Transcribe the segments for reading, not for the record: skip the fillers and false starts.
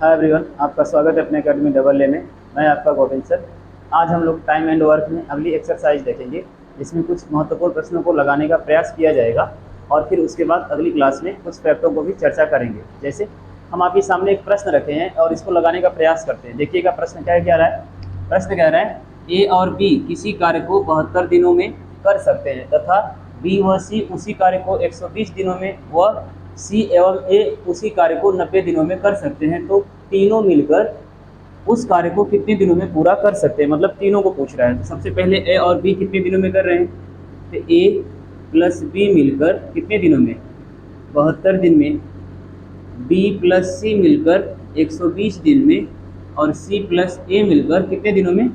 Hi everyone, आपका स्वागत है अपने अकेडमी डबल ए में। मैं आपका गोविंद सर। आज हम लोग टाइम एंड वर्क में अगली एक्सरसाइज देखेंगे, जिसमें कुछ महत्वपूर्ण प्रश्नों को लगाने का प्रयास किया जाएगा और फिर उसके बाद अगली क्लास में कुछ फैक्टों को भी चर्चा करेंगे। जैसे हम आपके सामने एक प्रश्न रखे हैं और इसको लगाने का प्रयास करते हैं। देखिएगा प्रश्न क्या रहा है। प्रश्न कह रहा है ए और बी किसी कार्य को 72 दिनों में कर सकते हैं तथा बी व सी उसी कार्य को 120 दिनों में व सी एवं ए उसी कार्य को 90 दिनों में कर सकते हैं, तो तीनों मिलकर उस कार्य को कितने दिनों में पूरा कर सकते हैं। मतलब तीनों को पूछ रहा है। तो सबसे पहले ए और बी कितने दिनों में कर रहे हैं, तो ए प्लस बी मिलकर कितने दिनों में, 72 दिन में। बी प्लस सी मिलकर 120 दिन में और सी प्लस ए मिलकर कितने दिनों में,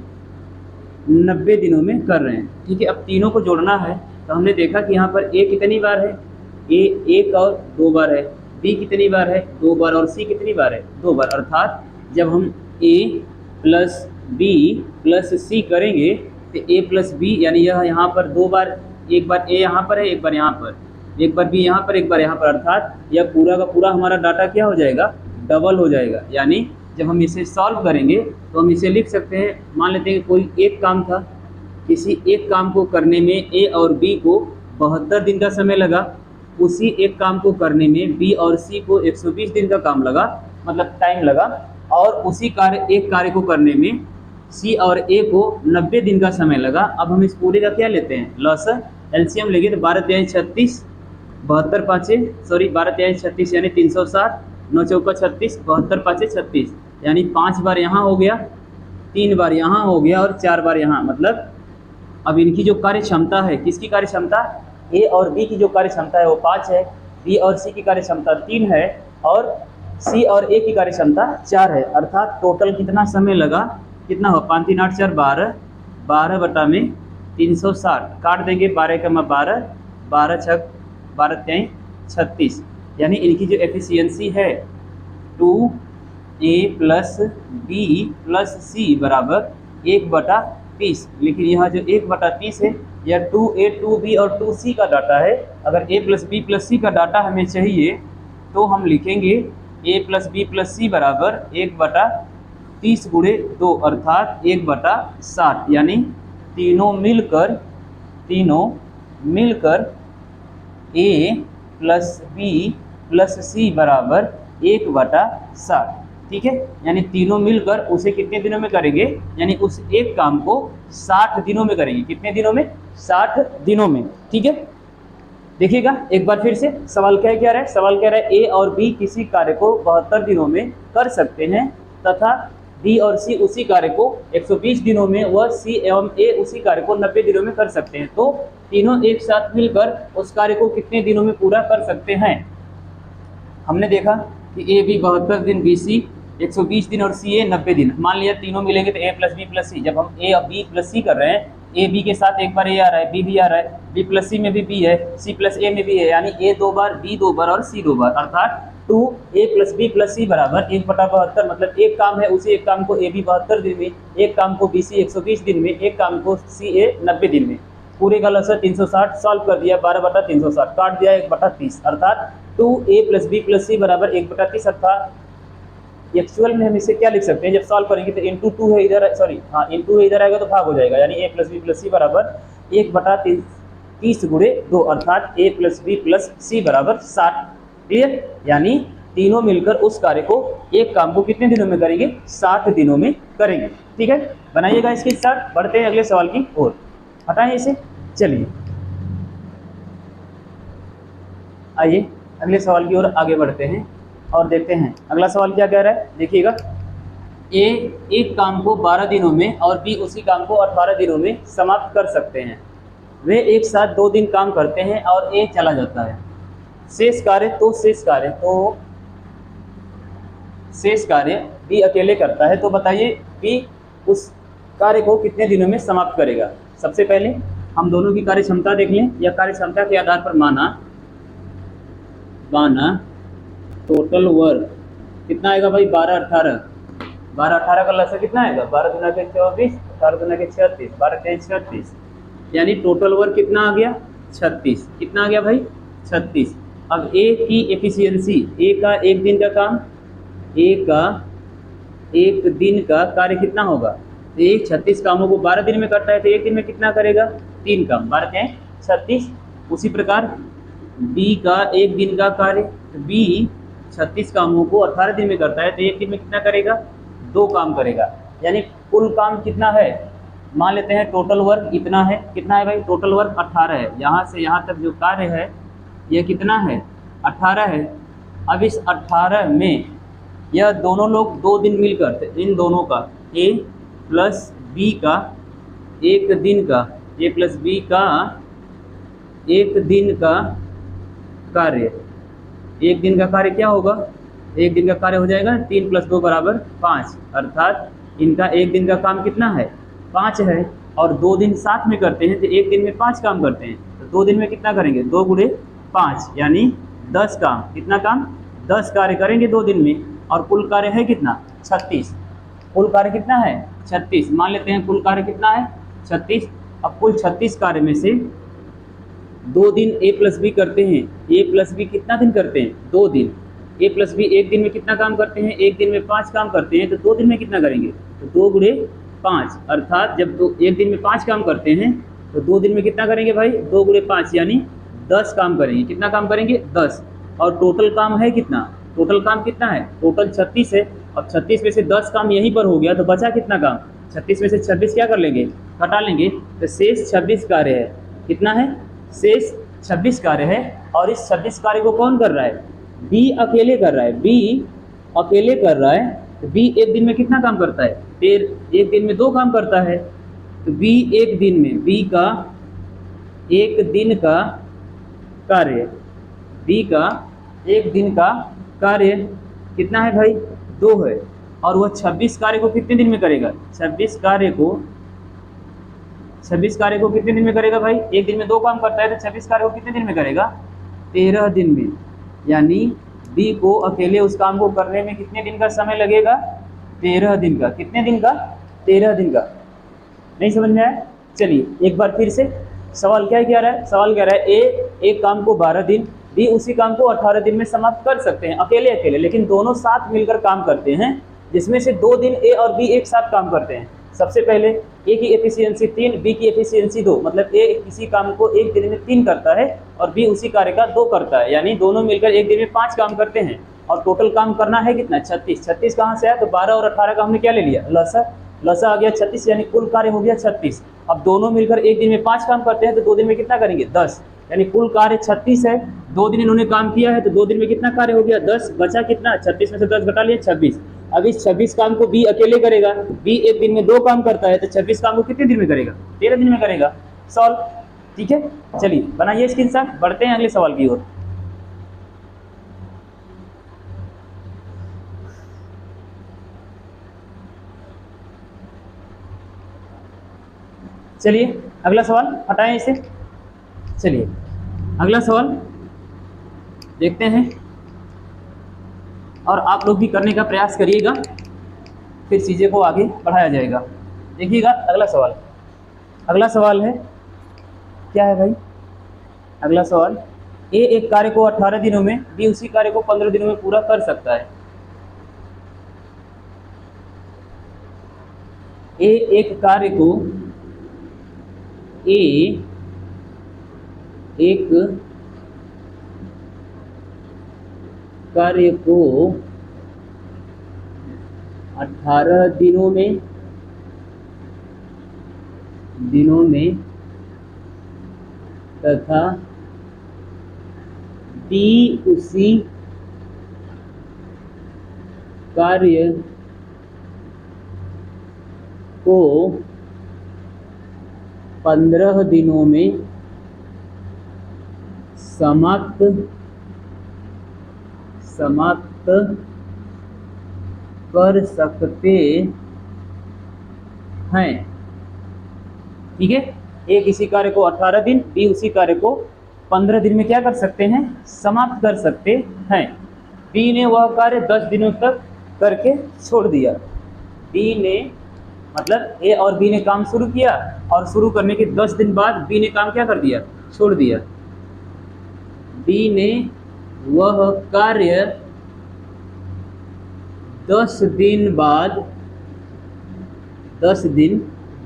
90 दिनों में कर रहे हैं। ठीक है, अब तीनों को जोड़ना है। तो हमने देखा कि यहाँ पर ए कितनी बार है, ए एक और 2 बार है, बी कितनी बार है, 2 बार, और सी कितनी बार है, 2 बार। अर्थात जब हम ए प्लस बी प्लस सी करेंगे तो ए प्लस बी यानी यह यहाँ पर 2 बार, एक बार ए यहाँ पर है, एक बार यहाँ पर, एक बार बी यहाँ पर, एक बार यहाँ पर। अर्थात यह पूरा का पूरा हमारा डाटा क्या हो जाएगा, डबल हो जाएगा। यानी जब हम इसे सॉल्व करेंगे तो हम इसे लिख सकते हैं। मान लेते हैं कि कोई एक काम था, किसी एक काम को करने में ए और बी को 72 दिन का समय लगा, उसी एक काम को करने में बी और सी को 120 दिन का काम लगा, मतलब टाइम लगा, और उसी एक कार्य को करने में सी और ए को 90 दिन का समय लगा। अब हम इस पूरे का क्या लेते हैं, लॉस एलसीएम लेंगे। तो 12 तिहाई 36, 72 पाँचे 12 तिहाई 36 यानी 360, 9 चौका 36, 72 पाँचे 36 यानी 5 बार यहाँ हो गया, 3 बार यहाँ हो गया और 4 बार यहाँ। मतलब अब इनकी जो कार्य क्षमता है, किसकी कार्य क्षमता, ए और बी की जो कार्य क्षमता है वो 5 है, बी और सी की कार्य क्षमता 3 है और सी और ए की कार्य क्षमता 4 है। अर्थात टोटल कितना समय लगा, कितना हो, 5 3 8 4 12, 12 बटा में 360 काट देंगे, 12 का 12, 12 छक 12 तिहाई 36 यानी इनकी जो एफिशिएंसी है 2a प्लस बी प्लस सी बराबर 1/30। लेकिन यहाँ जो 1/30 है यह 2a 2b और 2c का डाटा है। अगर a प्लस बी प्लस सी का डाटा हमें चाहिए तो हम लिखेंगे a प्लस बी प्लस सी बराबर 1/30 गुणे 2 अर्थात 1/60 यानी तीनों मिलकर a प्लस बी प्लस सी बराबर 1/60। ठीक है, यानी तीनों मिलकर उसे कितने दिनों में करेंगे, यानी उस एक काम को 60 दिनों में करेंगे। कितने दिनों में, 60 दिनों में। ठीक है, देखिएगा एक बार फिर से सवाल क्या रहा है। सवाल कह रहा है ए और बी किसी कार्य को 72 दिनों में कर सकते हैं तथा बी और सी उसी कार्य को 120 दिनों में व सी एवं ए उसी कार्य को 90 दिनों में कर सकते हैं, तो तीनों एक साथ मिलकर उस कार्य को कितने दिनों में पूरा कर सकते हैं। हमने देखा कि ए बी 72 दिन, बी सी 120 दिन और सी ए 90 दिन। मान लिया तीनों मिलेंगे तो ए प्लस बी प्लस सी। जब हम ए और बी प्लस सी कर रहे हैं, ए बी के साथ एक बार ए आ रहा है, बी भी आ रहा है, बी प्लस सी में भी बी है, सी प्लस ए में भी है, यानी ए 2 बार, बी 2 बार और सी 2 बार। अर्थात 2a प्लस बी प्लस सी बराबर 1/72। मतलब एक काम है, उसी एक काम को ए बी 72 दिन में, एक काम को बी सी 120 दिन में, एक काम को सी ए 90 दिन में। पूरे का लसर 360 सॉल्व कर दिया, 12/360 काट दिया 1/30। अर्थात 2a प्लस बी प्लस सी बराबर 1/30। अर्थात एक्चुअल में हम इसे क्या लिख सकते हैं, जब सॉल्व करेंगे तो इंटू 2 है इधर, सॉरी हाँ इंटू है इधर आएगा तो भाग हो जाएगा, यानी a प्लस बी प्लस सी बराबर 1/30 गुणे 2 अर्थात a प्लस बी प्लस सी बराबर 60। क्लियर, यानी तीनों मिलकर उस कार्य को, एक काम को कितने दिनों में करेंगे, 60 दिनों में करेंगे। ठीक है, बनाइएगा इसके साथ। बढ़ते हैं अगले सवाल की ओर, हटाएं इसे। चलिए आइए अगले सवाल की ओर आगे बढ़ते हैं और देखते हैं अगला सवाल क्या कह रहा है। देखिएगा, ए एक काम को 12 दिनों में और बी उसी काम को 18 दिनों में समाप्त कर सकते हैं। वे एक साथ 2 दिन काम करते हैं और ए चला जाता है। शेष कार्य बी अकेले करता है, तो बताइए बी उस कार्य को कितने दिनों में समाप्त करेगा। सबसे पहले हम दोनों की कार्य क्षमता देख लें, या कार्य क्षमता के आधार पर माना टोटल वर्क कितना आएगा भाई, 12 18 का लसा कितना आएगा, 12 दूना के 24, 18 दूना के 36, 12 तिहाई 36 यानी टोटल वर्क कितना आ गया, 36। कितना आ गया भाई, 36। अब ए की एफिशिएंसी, ए का एक दिन का काम, ए का एक दिन का कार्य कितना होगा? तो ये 36 कामों को 12 दिन में करता है, तो एक दिन में कितना करेगा? 3 काम। 12 क्या है? 36। उसी प्रकार बी का एक दिन का कार्य, तो बी 36 कामों को 18 दिन में करता है, तो एक दिन में कितना करेगा? 2 काम करेगा। यानी कुल काम कितना है? मान लेते हैं टोटल वर्क इतना है। कितना है भाई? टोटल वर्क 18 है। यहाँ से यहाँ तक जो कार्य है यह कितना है? 18 है। अब इस 18 में यह दोनों लोग 2 दिन मिलकर, इन दोनों का ए प्लस बी का एक दिन का, ए प्लस बी का एक दिन का कार्य, एक दिन का कार्य क्या होगा? एक दिन का कार्य हो जाएगा 3 + 2 = 5, अर्थात इनका एक दिन का काम कितना है? 5 है। और 2 दिन साथ में करते हैं तो एक दिन में 5 काम करते हैं, तो 2 दिन में कितना करेंगे? 2 × 5 यानी 10 काम। कितना काम? 10 कार्य करेंगे 2 दिन में। और कुल कार्य है कितना? 36। कुल कार्य कितना है? 36। मान लेते हैं कुल कार्य कितना है? 36। अब कुल 36 कार्य में से 2 दिन ए प्लस बी करते हैं। ए प्लस बी कितना दिन करते हैं? 2 दिन। ए प्लस बी एक दिन में कितना काम करते हैं? एक दिन में 5 काम करते हैं, तो 2 दिन में कितना करेंगे? तो 2 × 5, अर्थात जब एक दिन में 5 काम करते हैं तो 2 दिन में कितना करेंगे भाई? 2 × 5 यानी 10 काम करेंगे। कितना काम करेंगे? 10। और टोटल काम है कितना? टोटल काम कितना है? टोटल 36 है। अब 36 में से 10 काम यहीं पर हो गया, तो बचा कितना काम? 36 में से 26 क्या कर लेंगे? घटा लेंगे, तो शेष 26 कार्य है। कितना है? शेष 26 कार्य है। और इस 26 कार्य को कौन कर रहा है? बी अकेले कर रहा है। बी अकेले कर रहा है। तो बी एक दिन में कितना काम करता है? फिर एक दिन में 2 काम करता है। तो बी एक दिन में, बी का एक दिन का कार्य, बी का एक दिन का कार्य कितना है भाई? 2 है। और वह 26 कार्य को कितने दिन में करेगा? 26 कार्य को कितने दिन में करेगा भाई? एक दिन में 2 काम करता है, तो 26 कार्य को कितने दिन में करेगा? 13 दिन में। यानी बी को अकेले उस काम को करने में कितने दिन का समय लगेगा? 13 दिन का। कितने दिन का? 13 दिन का। नहीं समझ में आया? चलिए एक बार फिर से सवाल क्या कह रहा है? सवाल कह रहा है ए एक काम को 12 दिन, बी उसी काम को 18 दिन में समाप्त कर सकते हैं अकेले अकेले, लेकिन दोनों साथ मिलकर काम करते हैं, जिसमें से 2 दिन ए और बी एक साथ काम करते हैं। सबसे पहले ए की एफिशिएंसी 3, बी की एफिशिएंसी 2, मतलब ए किसी काम को एक दिन में 3 करता है और बी उसी कार्य का 2 करता है, यानी दोनों मिलकर एक दिन में 5 काम करते हैं। और टोटल काम करना है कितना? 36। 36 कहाँ से आया? तो 12 और 18 का हमने क्या ले लिया? लसा आ गया 36, यानी कुल कार्य हो गया 36। अब दोनों मिलकर एक दिन में 5 काम करते हैं, तो 2 दिन में कितना करेंगे? 10। यानी कुल कार्य 36 है। 2 दिन इन्होंने काम किया है, तो 2 दिन में कितना कार्य हो गया? 10। बचा कितना? 36 में से 10 घटा लिए 26। अब इस 26 काम को बी अकेले करेगा। बी एक दिन में 2 काम करता है, तो 26 काम को कितने दिन में करेगा? 13 दिन में करेगा। सॉल्व। ठीक है, चलिए बनाइए स्क्रीनशॉट, बढ़ते हैं अगले सवाल की ओर। चलिए अगला सवाल हटाएं इसे। चलिए अगला सवाल देखते हैं, और आप लोग भी करने का प्रयास करिएगा, फिर चीज़ें को आगे बढ़ाया जाएगा। देखिएगा अगला सवाल। अगला सवाल है, क्या है भाई? अगला सवाल, ए एक कार्य को 18 दिनों में, बी उसी कार्य को 15 दिनों में पूरा कर सकता है। ए एक कार्य को, ए एक कार्य को 18 दिनों में तथा बी उसी कार्य को 15 दिनों में समाप्त कर सकते हैं। ठीक है, ए किसी कार्य को 18 दिन, बी उसी कार्य को 15 दिन में क्या कर सकते हैं? समाप्त कर सकते हैं। बी ने वह कार्य 10 दिनों तक करके छोड़ दिया। बी ने, मतलब ए और बी ने काम शुरू किया, और शुरू करने के 10 दिन बाद बी ने काम क्या कर दिया? छोड़ दिया। बी ने वह कार्य 10 दिन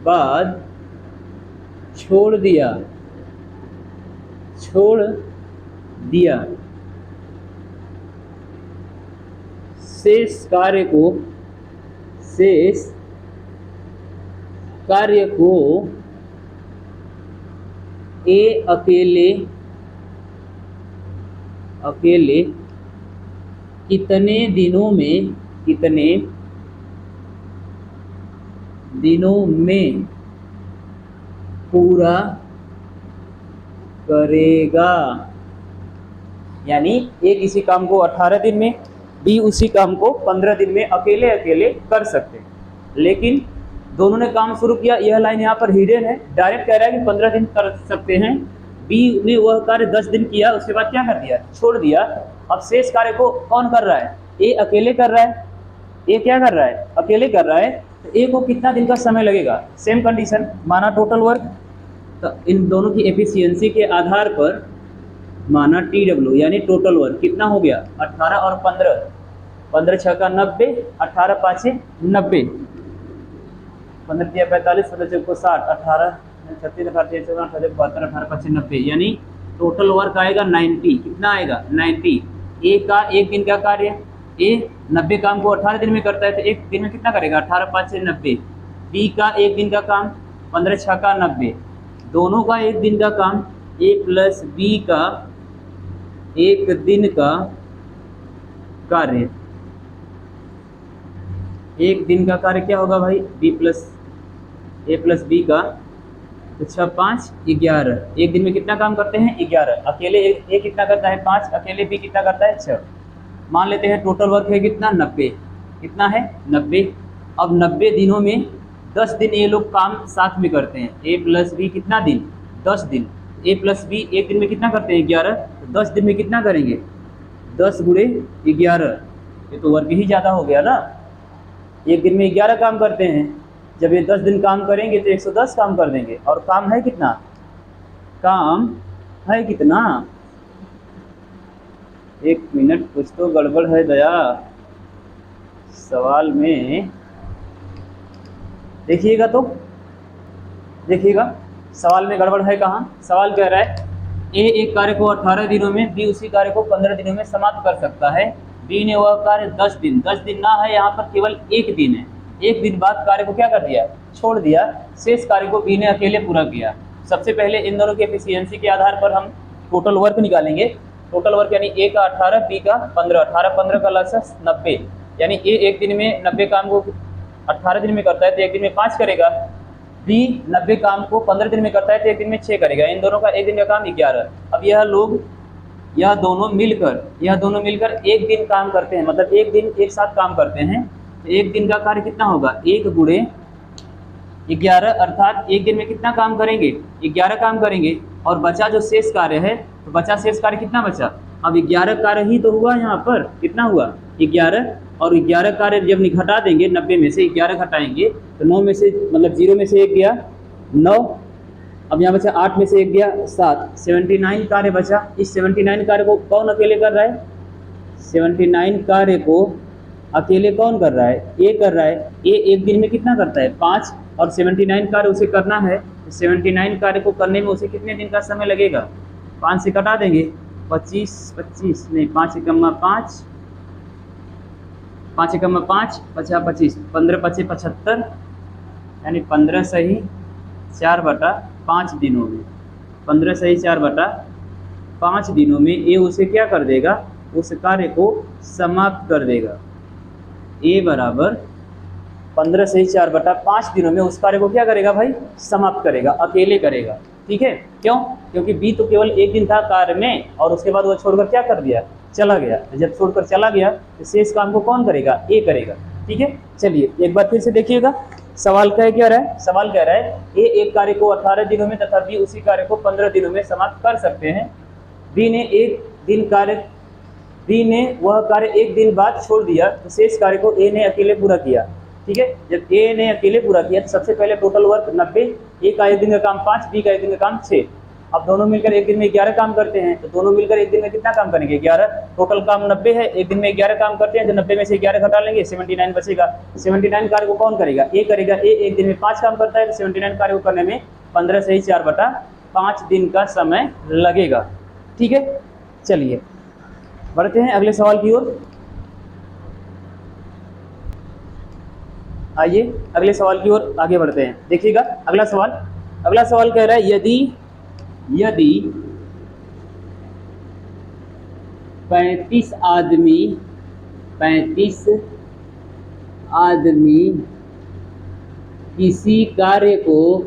बाद छोड़ दिया शेष कार्य को ए अकेले कितने दिनों में पूरा करेगा। यानी ए किसी काम को 18 दिन में, बी उसी काम को 15 दिन में अकेले अकेले कर सकते हैं। लेकिन दोनों ने काम शुरू किया, यह लाइन यहाँ पर हिडन है, डायरेक्ट कह रहा है कि 15 दिन कर सकते हैं। बी ने वह कार्य 10 दिन किया, उसके बाद क्या कर दिया, छोड़ दिया। अब शेष कार्य को कौन कर रहा है, ए अकेले कर रहा है। ए क्या कर रहा है, अकेले कर रहा है। तो ए को कितना दिन का समय लगेगा, सेम कंडीशन माना टोटल वर्क। तो इन दोनों की एफिशिएंसी के आधार पर माना TW यानी टोटल वर्क कितना हो गया, 18 और 15, 15 6 का 90, 18 5 90, 15 3 45, 15 4 को 60, 18 36 18 14 18 72 18 5 90, यानी टोटल वर्क आएगा 90। कितना आएगा, 90। ए का एक दिन का कार्य, ए 90 काम को 18 दिन में करता है, तो एक दिन में कितना करेगा, 18 5 90। बी का एक दिन का काम 15 6 का 90, दोनों का एक दिन का काम, ए प्लस बी का एक दिन का कार्य। एक दिन का कार्य क्या होगा भाई, बी प्लस ए प्लस बी का, तो 6 5 11। एक दिन में कितना काम करते हैं, 11। अकेले ए कितना करता है, 5, अकेले बी कितना करता है, 6। मान लेते हैं टोटल वर्क है कितना, 90। कितना है, 90। अब 90 दिनों में 10 दिन ये लोग काम साथ में करते हैं। ए प्लस बी कितना दिन, 10 दिन। ए प्लस बी एक दिन में कितना करते हैं, 11। तो 10 दिन में कितना करेंगे, 10 गुणे 11। ये तो वर्क ही ज़्यादा हो गया ना। एक दिन में 11 काम करते हैं, जब ये 10 दिन काम करेंगे तो 110 काम कर देंगे। और काम है कितना, काम है कितना, 1 मिनट, कुछ तो गड़बड़ है दया सवाल में। देखिएगा तो देखिएगा सवाल में गड़बड़ है कहाँ। सवाल कह रहा है ए एक कार्य को 18 दिनों में, बी उसी कार्य को 15 दिनों में समाप्त कर सकता है। बी ने वह कार्य 10 दिन, 10 दिन ना है यहाँ पर, केवल एक दिन है। एक दिन बाद कार्य को क्या कर दिया, छोड़ दिया। शेष कार्य को बी ने अकेले पूरा किया। सबसे पहले इन दोनों की एफिशिएंसी के आधार पर हम टोटल वर्क निकालेंगे। टोटल वर्क यानी ए का 18, बी का 15, 18 15 का लसा 90, यानी ए एक दिन में 90 काम को 18 दिन में करता है तो एक दिन में 5 करेगा। बी 90 काम को 15 दिन में करता है तो एक दिन में 6 करेगा। इन दोनों का एक दिन का काम 11। अब यह दोनों मिलकर एक दिन काम करते हैं, मतलब एक दिन एक साथ काम करते हैं। तो एक दिन का कार्य कितना होगा, 1 गुणे 11, अर्थात एक दिन में कितना काम करेंगे, 11 काम करेंगे। और बचा जो शेष कार्य है, तो बचा शेष कार्य कितना बचा, अब 11 कार्य ही तो हुआ यहाँ पर। कितना हुआ, 11। और 11 कार्य जब घटा देंगे, 90 में से 11 घटाएंगे तो 9 में से, मतलब 0 में से 1 गया 9। अब यहाँ बचा 8 में से 1 गया 7, 79 कार्य बचा। इस 79 कार्य को कौन अकेले कर रहा है, 79 कार्य को अकेले कौन कर रहा है, ए कर रहा है। ए एक दिन में कितना करता है, 5, और 79 कार्य उसे करना है। तो 79 कार्य को करने में उसे कितने दिन का समय लगेगा, 5 से कटा देंगे, 25 नहीं, 5 एकम 5, 5 एकम 5, 50 25, 15 25 75, यानी 15 सही 4/5 दिनों में, 15 सही 4/5 दिनों में ये उसे क्या कर देगा, उस कार्य को समाप्त कर देगा। ए बराबर 15 सही 4/5 दिनों में उस कार्य को क्या करेगा भाई, समाप्त करेगा, अकेले करेगा। ठीक है, क्यों, क्योंकि बी तो केवल एक दिन था कार्य में, और उसके बाद वो छोड़कर क्या कर दिया, चला गया। जब छोड़कर चला गया तो शेष काम को कौन करेगा, ए करेगा। ठीक है, चलिए एक बार फिर से देखिएगा सवाल क्या रहा है। सवाल कह रहा है ए एक कार्य को 18 दिनों में तथा बी उसी कार्य को 15 दिनों में समाप्त कर सकते हैं। बी ने वह कार्य एक दिन बाद छोड़ दिया, तो शेष कार्य को ए ने अकेले पूरा किया। ठीक है, जब ए ने अकेले पूरा किया तो सबसे पहले टोटल वर्क 90, ए का एक दिन का काम 5, बी का एक दिन का काम 6। अब दोनों मिलकर एक दिन में 11 काम करते हैं, तो दोनों मिलकर एक दिन में कितना काम करेंगे? 11। टोटल काम 90 है, एक दिन में 11 काम करते हैं, तो 90 में से 11 घटा लेंगे, 79 बचेगा। 79 कार्य को कौन करेगा? ए करेगा। ए एक दिन में 5 काम करता है, तो 79 कार्य को करने में 15 से 4/5 दिन का समय लगेगा। ठीक है, चलिए बढ़ते हैं अगले सवाल की ओर। आइए अगले सवाल की ओर आगे बढ़ते हैं। देखिएगा अगला सवाल कह रहा है यदि 35 आदमी किसी कार्य को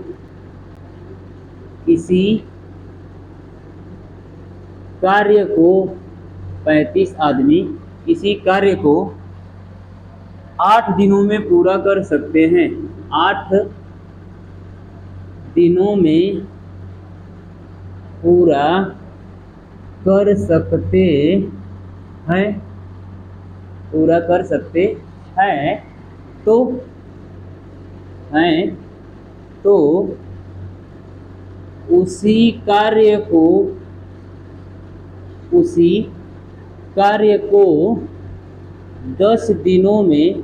35 आदमी किसी कार्य को 8 दिनों में पूरा कर सकते हैं। 8 दिनों में पूरा कर सकते हैं, तो उसी कार्य को 10 दिनों में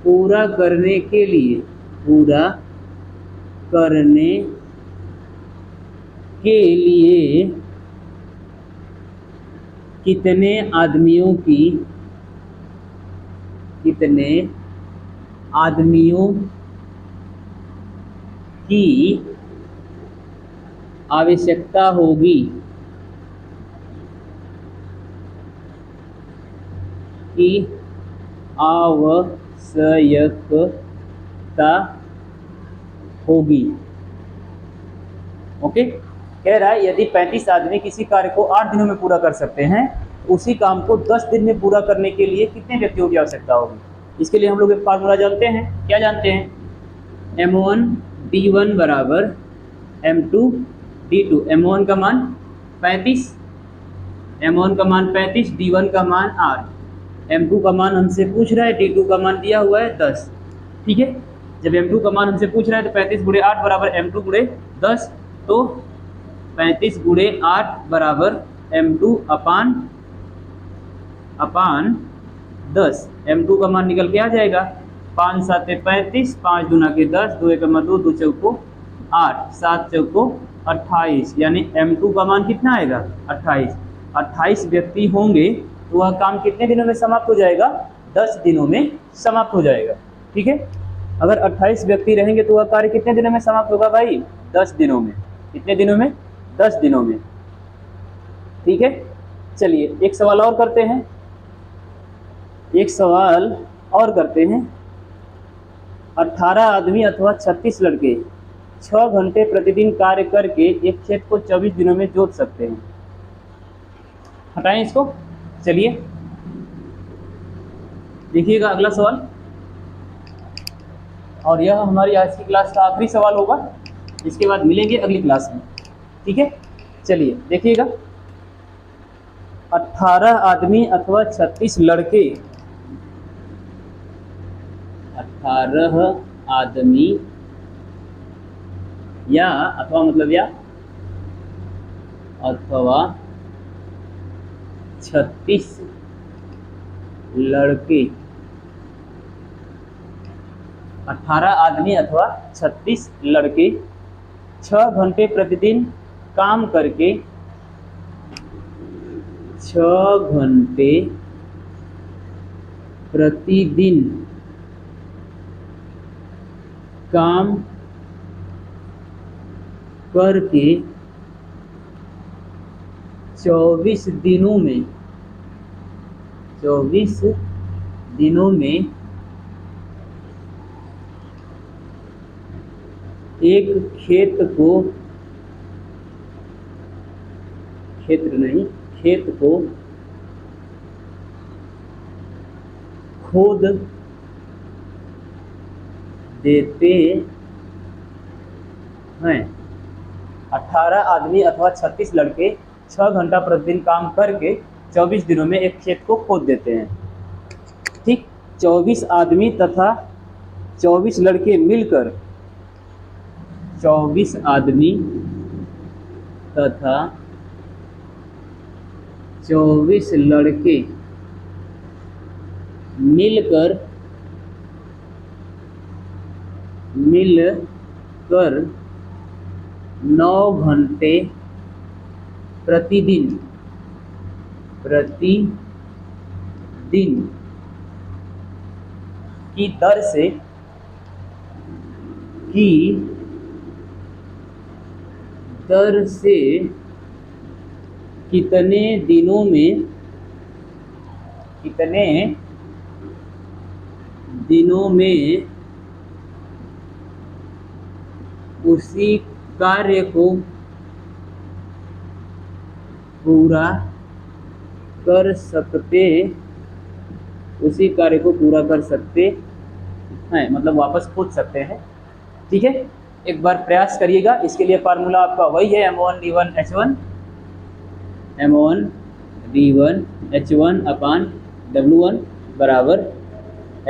पूरा करने के लिए कितने आदमियों की आवश्यकता होगी? ओके, कह रहा है यदि 35 आदमी किसी कार्य को 8 दिनों में पूरा कर सकते हैं, उसी काम को 10 दिन में पूरा करने के लिए कितने व्यक्तियों की आवश्यकता होगी? इसके लिए हम लोग एक फार्मूला जानते हैं। क्या जानते हैं? M1D1 बराबर M2D2। M1 का मान 35, D1 का मान 8, M2 का मान हमसे पूछ रहा है, D2 का मान दिया हुआ है 10। ठीक है, जब M2 का मान हमसे पूछ रहा है तो 35 × 8 बराबर M2 × 10, तो 35 × 8 बराबर M2 अपान 10। M2 का मान निकल के आ जाएगा 5 × 7 = 35, 5 × 2 = 10, 2 × 2 2 चौको 8, 7 चौको 28, यानी M2 का मान कितना आएगा? 28। 28 व्यक्ति होंगे तो वह काम कितने दिनों में समाप्त हो जाएगा? 10 दिनों में समाप्त हो जाएगा। ठीक है, अगर 28 व्यक्ति रहेंगे तो वह कार्य कितने दिनों में समाप्त होगा भाई? 10 दिनों में। कितने दिनों में? 10 दिनों में। ठीक है, चलिए एक सवाल और करते हैं। 18 आदमी अथवा 36 लड़के 6 घंटे प्रतिदिन कार्य करके एक खेत को 24 दिनों में जोत सकते हैं। हटाएं इसको। चलिए देखिएगा अगला सवाल, और यह हमारी आज की क्लास का आखिरी सवाल होगा। इसके बाद मिलेंगे अगली क्लास में। ठीक है, चलिए देखिएगा। 18 आदमी अथवा 36 लड़के 18 आदमी अथवा 36 लड़के 18 आदमी अथवा 36 लड़के 6 घंटे प्रतिदिन काम करके 6 घंटे प्रतिदिन काम करके 24 दिनों में एक खेत को खोद देते हैं। 18 आदमी अथवा 36 लड़के 6 घंटा प्रतिदिन काम करके 24 दिनों में एक खेत को खोद देते हैं। ठीक, 24 आदमी तथा 24 लड़के मिलकर 24 आदमी तथा 24 लड़के मिलकर 9 घंटे प्रतिदिन की दर से कितने दिनों में उसी कार्य को पूरा कर सकते हैं, मतलब वापस पूछ सकते हैं। ठीक है, एक बार प्रयास करिएगा। इसके लिए फार्मूला आपका वही है M1 अपान W1 बराबर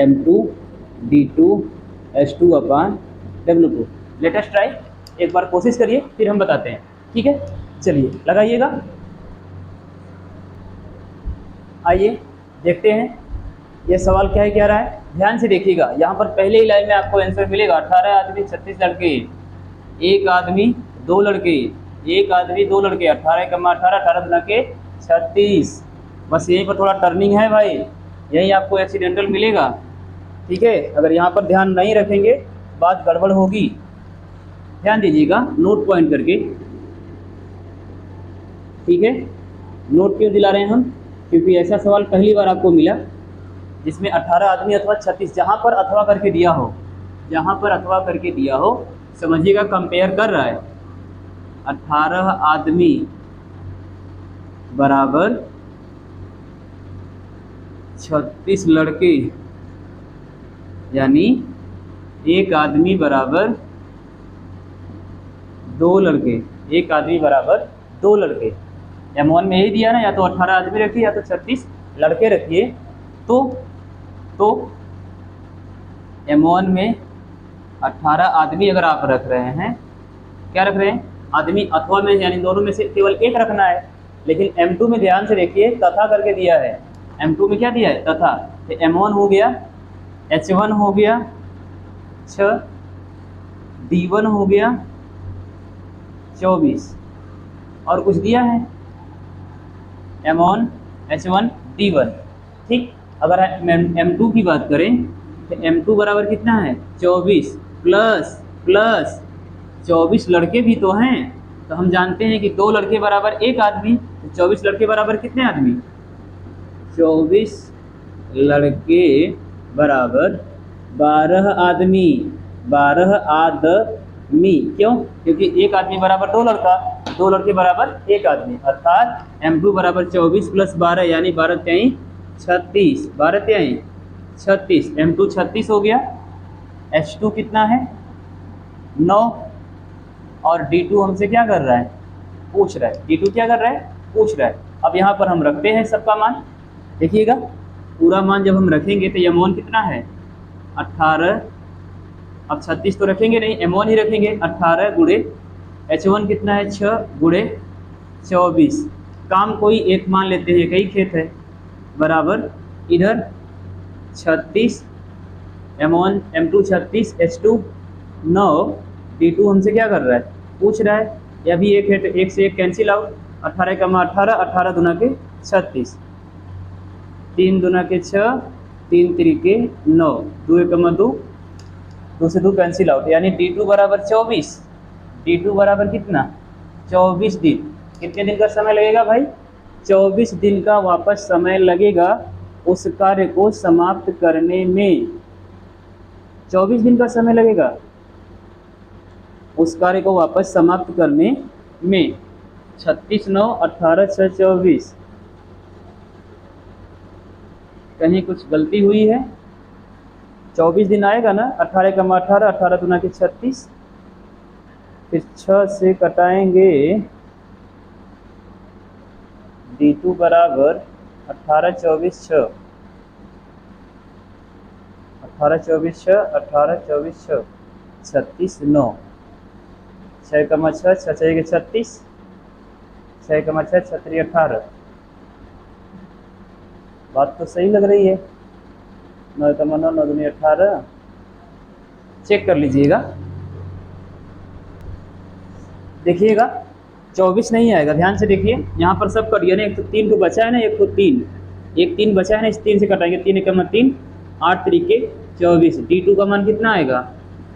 M2D2H2 अपान W2। लेटेस्ट ट्राई, एक बार कोशिश करिए फिर हम बताते हैं। ठीक है, चलिए लगाइएगा। आइए देखते हैं ये सवाल क्या है, क्या रहा है। ध्यान से देखिएगा, यहाँ पर पहले ही लाइन में आपको आंसर मिलेगा 18 आदमी 36 लड़के, एक आदमी दो लड़के, 18 कमा 18 दुना के 36। बस यहीं पर थोड़ा टर्निंग है भाई, यहीं आपको एक्सीडेंटल मिलेगा। ठीक है, अगर यहाँ पर ध्यान नहीं रखेंगे बात गड़बड़ होगी। ध्यान दीजिएगा नोट पॉइंट करके। ठीक है, नोट क्यों दिला रहे हैं हम, क्योंकि ऐसा सवाल पहली बार आपको मिला जिसमें 18 आदमी अथवा 36, जहाँ पर अथवा करके दिया हो, समझिएगा कंपेयर कर रहा है। 18 आदमी बराबर 36 लड़के, यानी एक आदमी बराबर दो लड़के, M1 में यही दिया ना, या तो 18 आदमी रखिए या तो 36 लड़के रखिए। तो M1 में 18 आदमी अगर आप रख रहे हैं, क्या रख रहे हैं आदमी, अथवा में यानी दोनों में से केवल एक रखना है। लेकिन M2 में ध्यान से देखिए तथा करके दिया है। M2 में क्या दिया है, तथा। तो M1 हो गया, H1 हो गया 6, D1 हो गया 24, और कुछ दिया है M1 H1 D1। ठीक, अगर M2 की बात करें तो M2 बराबर कितना है 24 प्लस 24 लड़के भी तो हैं। तो हम जानते हैं कि 2 लड़के बराबर एक आदमी, तो 24 लड़के बराबर कितने आदमी, 24 लड़के बराबर 12 आदमी। क्यों, क्योंकि एक आदमी बराबर 2 लड़का, 2 लड़के बराबर एक आदमी, अर्थात M2 बराबर 24 प्लस 12 यानी 12 त्याई 36, 12 त्याई 36, M2 36 हो गया। H2 कितना है 9, और D2 हमसे क्या कर रहा है, पूछ रहा है। D2 क्या कर रहा है, पूछ रहा है। अब यहाँ पर हम रखते हैं सबका मान, देखिएगा पूरा मान जब हम रखेंगे तो M1 कितना है 18, अब 36 तो रखेंगे नहीं, M1 ही रखेंगे। 18 गुणे H1 कितना है 6 गुणे 24, काम कोई एक मान लेते हैं, कई खेत है, बराबर इधर 36 M1 M2 36 H2 9, D2 हमसे क्या कर रहा है, पूछ रहा है। यह भी एक है तो एक से एक कैंसिल आउट, 18 कमा 18, 18 दुना के 36, 3 दुना के 6, 3 तिरिके 9, 2 कमा 2, 2 से 2 कैंसिल आउट, यानी D2 बराबर 24। D2 बराबर कितना 24 दिन। कितने दिन का समय लगेगा भाई, 24 दिन का वापस समय लगेगा उस कार्य को समाप्त करने में। 24 दिन का समय लगेगा उस कार्य को वापस समाप्त करने में। 36 9 18 6 24, कहीं कुछ गलती हुई है, 24 दिन आएगा ना। 18 कमा 18, 18 दुना के 36, फिर 6 से कटाएंगे, D2 बराबर 18 24 6, 18 24 6, 18 24 6, 36 9, 6 कमा 6 6 6 36, 6 कमा 6 6 3 18। बात तो सही लग रही है। 9 कमा 9 9 दूनी 18। चेक कर लीजिएगा, देखिएगा 24 नहीं आएगा। ध्यान से देखिए, यहाँ पर सब कट गया ना, एक तो 3 को बचा है ना, एक तो 3, एक 3 बचा है ना, इस 3 से कटाएंगे। 3 एकम 3, 8 तरीके 24। D2 का मान कितना आएगा?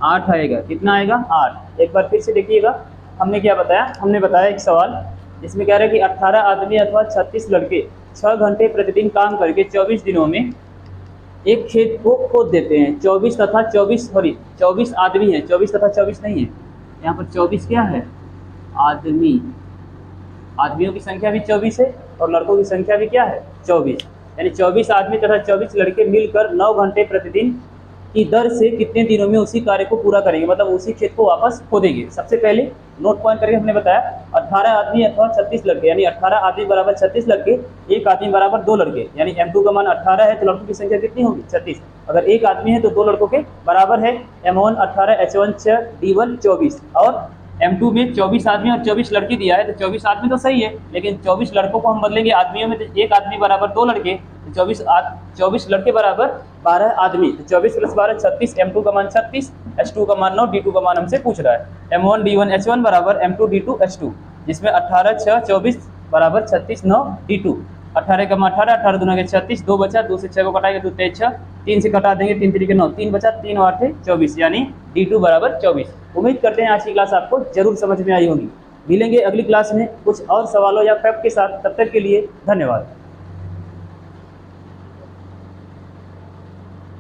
8 आएगा। कितना आएगा? 8। एक बार फिर से देखिएगा, हमने क्या बताया? हमने बताया एक सवाल जिसमें कह रहा है कि 18 आदमी अथवा 36 लड़के 6 घंटे प्रतिदिन काम करके 24 दिनों में एक खेत को खोद देते हैं। 24 तथा 24 आदमी है, 24 तथा 24 नहीं है, यहाँ पर 24 क्या है? आदमी। आदमियों की संख्या भी 24 है और लड़कों की संख्या भी क्या है? 24। यानी 24 आदमी तथा 24 लड़के मिलकर 9 घंटे प्रतिदिन की दर से कितने दिनों में उसी कार्य को पूरा करेंगे, मतलब उसी खेत को वापस खोदेंगे। सबसे पहले नोट पॉइंट करके हमने बताया 18 आदमी अथवा 36 लड़के, यानी 18 आदमी बराबर 36 लड़के, एक आदमी बराबर 2 लड़के, यानी M2 का मान 18 है तो लड़कों की संख्या कितनी होगी? 36। अगर एक आदमी है तो 2 लड़कों के बराबर है। M1 18, H1 6, D1 24। और M2 में 24 आदमी और 24 लड़के दिया है, तो 24 आदमी तो सही है, लेकिन 24 लड़कों को हम बदलेंगे आदमियों में, तो एक आदमी बराबर 2 लड़के, तो 24 लड़के बराबर 12 आदमी, तो 24 + 12 36। M2 का मान 36, H2 का मान 9, D2 का मान हमसे पूछ रहा है। M1 D1 H1 बराबर M2 D2 H2, जिसमें 18 6 24 बराबर 36 9 D2। 18 कमा 18, 18 दूना के 36, 2 बचा, 2 से 6 को कटाएंगे 2 3 6, 3 से कटा देंगे 3 3 के 9, 3 बचा, 3 8 24, यानी D2 बराबर 24। उम्मीद करते हैं आज की क्लास आपको जरूर समझ में आई होगी। मिलेंगे अगली क्लास में कुछ और सवालों या फैक्ट के साथ, तब तक के लिए धन्यवाद।